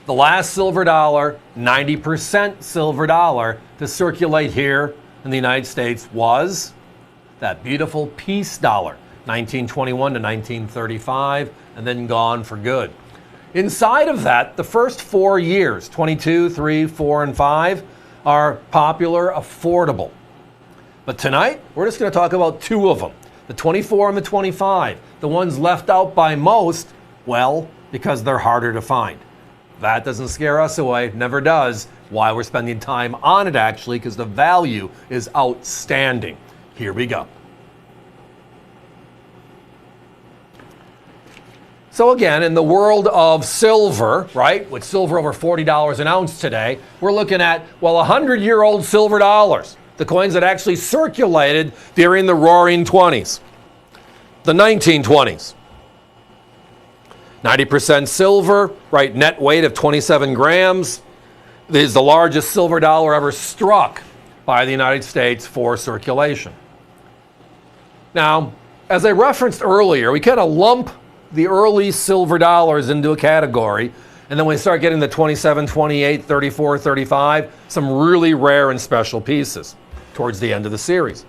The last silver dollar, 90% silver dollar to circulate here in the United States was that beautiful peace dollar, 1921 to 1935, and then gone for good. Inside of that, the first 4 years, 22, 3, 4, and 5, are popular, affordable. But tonight, we're just going to talk about two of them, the 24 and the 25, the ones left out by most, well, because they're harder to find. That doesn't scare us away, never does. Why we're spending time on it, actually, because the value is outstanding. Here we go. So again, in the world of silver, right, with silver over $40 an ounce today, we're looking at, well, 100-year-old silver dollars, the coins that actually circulated during the Roaring 20s, the 1920s. 90% silver, right, net weight of 27 grams. This is the largest silver dollar ever struck by the United States for circulation. Now, as I referenced earlier, we kind of lump the early silver dollars into a category, and then we start getting the 27, 28, 34, 35, some really rare and special pieces towards the end of the series.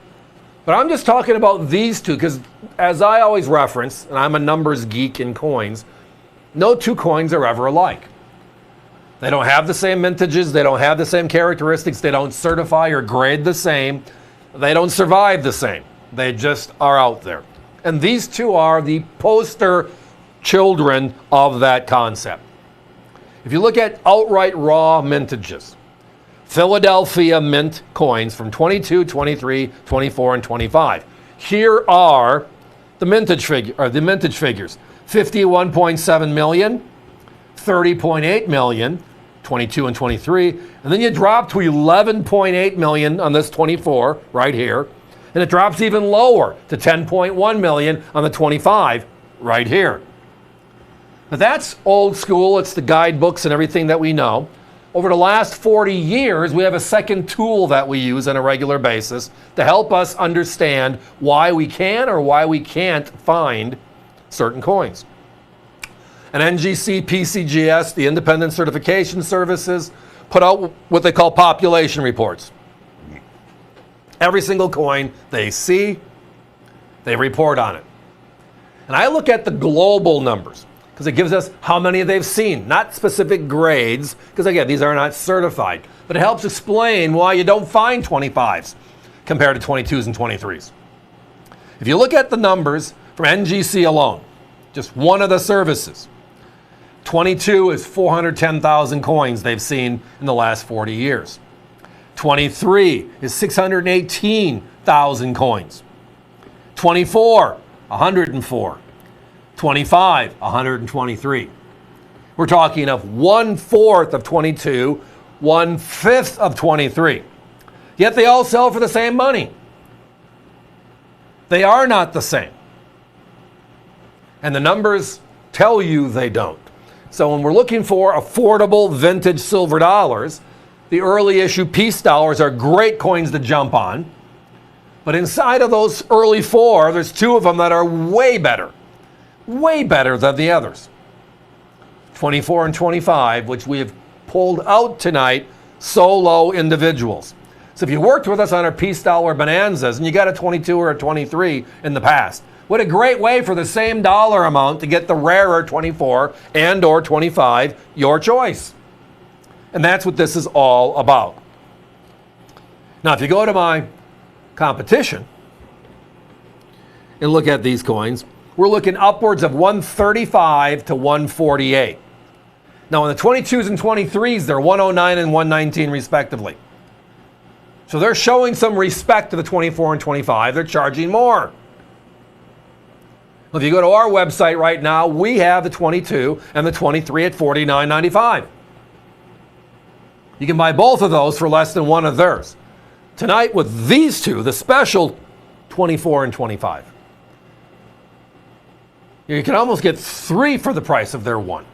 But I'm just talking about these two because, as I always reference, and I'm a numbers geek in coins, no two coins are ever alike. They don't have the same mintages, they don't have the same characteristics, they don't certify or grade the same, they don't survive the same. They just are out there. And these two are the poster children of that concept. If you look at outright raw mintages, Philadelphia mint coins from 22, 23, 24, and 25. Here are the mintage figures. 51.7 million, 30.8 million, 22 and 23, and then you drop to 11.8 million on this 24 right here, and it drops even lower to 10.1 million on the 25 right here. But that's old school, it's the guidebooks and everything that we know. Over the last 40 years, we have a second tool that we use on a regular basis to help us understand why we can or why we can't find certain coins. And NGC, PCGS, the independent certification services, put out what they call population reports. Every single coin they see, they report on it. And I look at the global numbers because it gives us how many they've seen, not specific grades, because again, these are not certified, but it helps explain why you don't find 25s compared to 22s and 23s. If you look at the numbers from NGC alone, just one of the services, 22 is 410,000 coins they've seen in the last 40 years. 23 is 618,000 coins. 24, 104. 25, 123. We're talking of 1/4 of 22, 1/5 of 23. Yet they all sell for the same money. They are not the same. And the numbers tell you they don't. So when we're looking for affordable vintage silver dollars, the early issue peace dollars are great coins to jump on. But inside of those early four, there's two of them that are way better than the others. 24 and 25, which we have pulled out tonight, solo individuals. So if you worked with us on our peace dollar bonanzas and you got a 22 or a 23 in the past, what a great way for the same dollar amount to get the rarer 24 and or 25, your choice. And that's what this is all about. Now, if you go to my competition and look at these coins, we're looking upwards of 135 to 148. Now, in the 22s and 23s, they're 109 and 119 respectively. So they're showing some respect to the 24 and 25. They're charging more. If you go to our website right now, we have the 22 and the 23 at $49.95. You can buy both of those for less than one of theirs. Tonight with these two, the special 24 and 25. You can almost get three for the price of their one.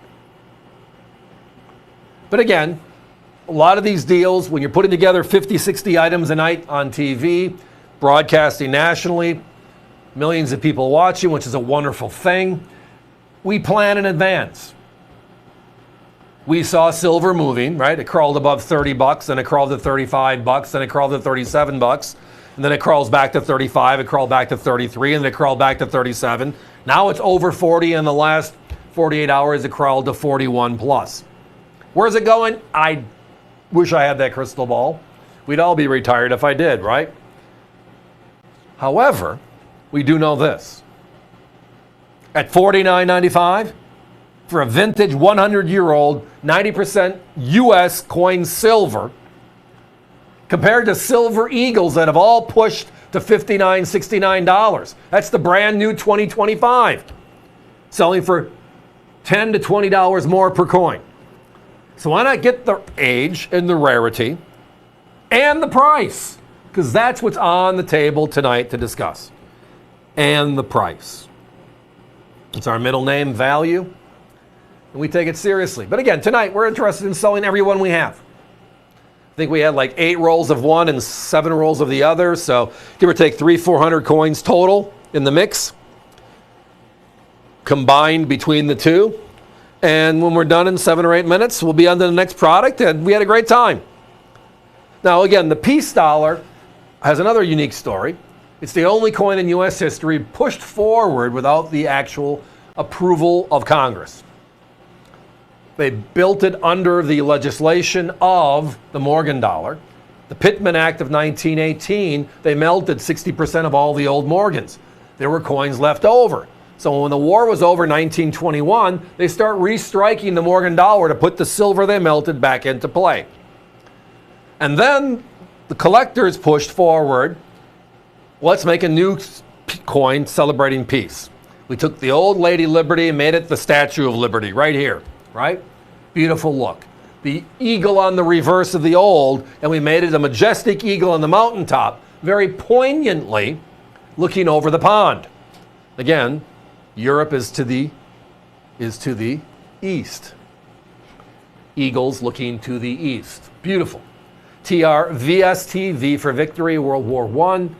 But again, a lot of these deals, when you're putting together 50, 60 items a night on TV, broadcasting nationally, millions of people watching, which is a wonderful thing, we plan in advance. we saw silver moving, right? It crawled above 30 bucks, then it crawled to 35 bucks, then it crawled to 37 bucks, and then it crawls back to 35, it crawled back to 33, and then it crawled back to 37. Now it's over 40. In the last 48 hours, it crawled to 41 plus. Where's it going? I wish I had that crystal ball. We'd all be retired if I did, right? However, we do know this. At $49.95, for a vintage 100-year-old 90% US coin silver, compared to silver eagles that have all pushed to $59, $69. That's the brand new 2025, selling for $10 to $20 more per coin. So why not get the age and the rarity and the price? Because that's what's on the table tonight to discuss. And the price. It's our middle name, value, and we take it seriously. But again, tonight we're interested in selling every one we have. I think we had like 8 rolls of one and 7 rolls of the other, so give or take 300-400 coins total in the mix, combined between the two. And when we're done in 7 or 8 minutes, we'll be on to the next product, and we had a great time. Now again, the peace dollar has another unique story. It's the only coin in U.S. history pushed forward without the actual approval of Congress. They built it under the legislation of the Morgan dollar. The Pittman Act of 1918, they melted 60% of all the old Morgans. There were coins left over. So when the war was over, 1921, they start restriking the Morgan dollar to put the silver they melted back into play. And then the collectors pushed forward, let's make a new coin celebrating peace. We took the old Lady Liberty and made it the Statue of Liberty right here, right? Beautiful look. The eagle on the reverse of the old, and we made it a majestic eagle on the mountaintop, very poignantly looking over the pond. Again, Europe is to the east. Eagles looking to the east. Beautiful. TRVST, V for victory, World War I.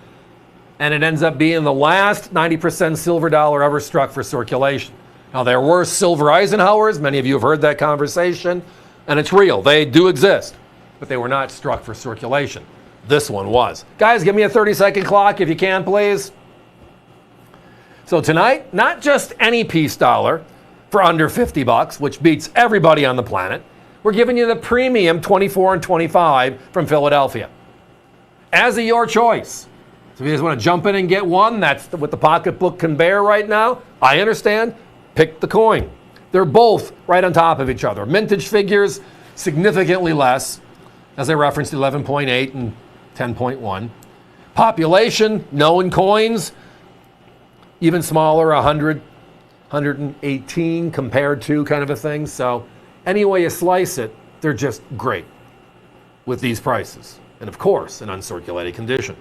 And it ends up being the last 90% silver dollar ever struck for circulation. Now, there were silver Eisenhowers. Many of you have heard that conversation. And it's real. They do exist. But they were not struck for circulation. This one was. Guys, give me a 30-second clock if you can, please. So tonight, not just any peace dollar for under 50 bucks, which beats everybody on the planet. We're giving you the premium 24 and 25 from Philadelphia. As of your choice. So if you guys want to jump in and get one, that's what the pocketbook can bear right now. I understand. Pick the coin. They're both right on top of each other. Mintage figures, significantly less, as I referenced 11.8 and 10.1. Population, known coins, even smaller, 100, 118 compared to kind of a thing. So any way you slice it, they're just great with these prices. And of course, in uncirculated condition.